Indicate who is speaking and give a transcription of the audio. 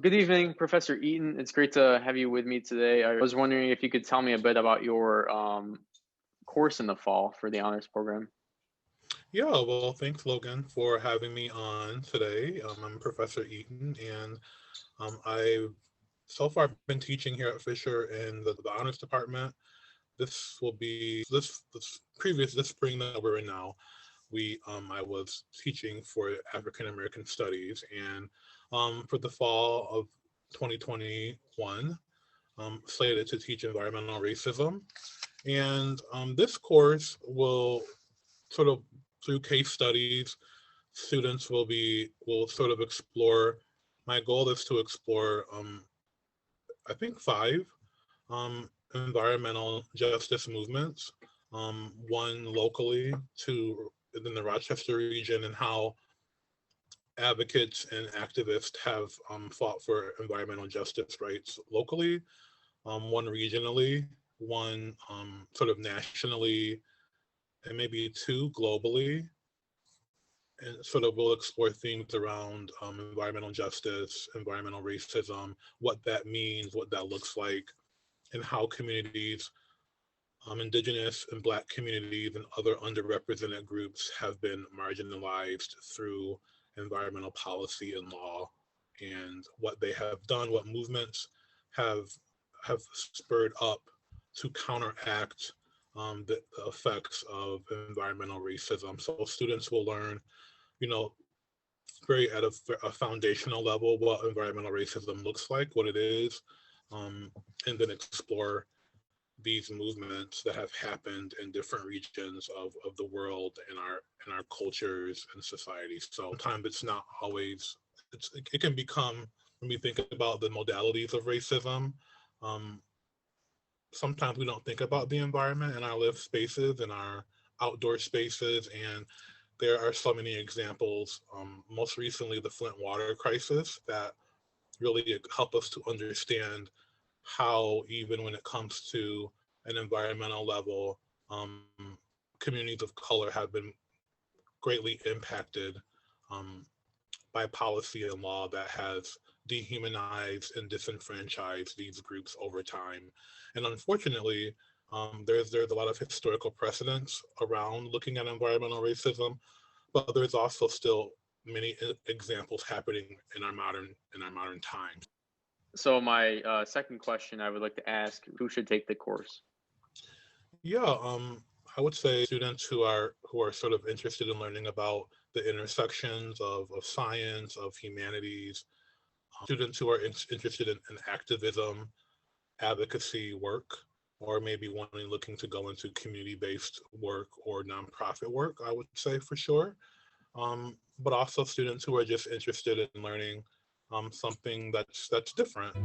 Speaker 1: Good evening, Professor Eaton. It's great to have you with me today. I was wondering if you could tell me a bit about your course in the fall for the honors program.
Speaker 2: Yeah, well, thanks, Logan, for having me on today. I'm Professor Eaton, and I've so far been teaching here at Fisher in the honors department. This will be this spring that we're in now. I was teaching for African American Studies, and for the fall of 2021, slated to teach environmental racism. And this course will sort of through case studies, students will sort of explore. My goal is to explore, I think, five environmental justice movements. One locally, two in the Rochester region, and how advocates and activists have fought for environmental justice rights locally. One regionally, one sort of nationally, and maybe two globally, and sort of we'll explore themes around environmental justice, environmental racism, what that means, what that looks like, and how communities, Indigenous and Black communities and other underrepresented groups have been marginalized through environmental policy and law, and what they have done, what movements have spurred up to counteract the effects of environmental racism. So students will learn, you know, very at a foundational level what environmental racism looks like, what it is, and then explore these movements that have happened in different regions of the world in our cultures and societies. So sometimes it's not always it can become, when we think about the modalities of racism, um, sometimes we don't think about the environment in our lived spaces, in our outdoor spaces, and there are so many examples, most recently the Flint water crisis, that really help us to understand how, even when it comes to an environmental level, um, communities of color have been greatly impacted um, by policy and law that has dehumanized and disenfranchised these groups over time. And unfortunately, there's a lot of historical precedents around looking at environmental racism, but there's also still many examples happening in our modern times.
Speaker 1: So my second question I would like to ask, who should take the course?
Speaker 2: Yeah, I would say students who are sort of interested in learning about the intersections of science, of humanities, students who are interested in activism, advocacy work, or maybe wanting looking to go into community-based work or nonprofit work, I would say for sure. But also students who are just interested in learning something that's different.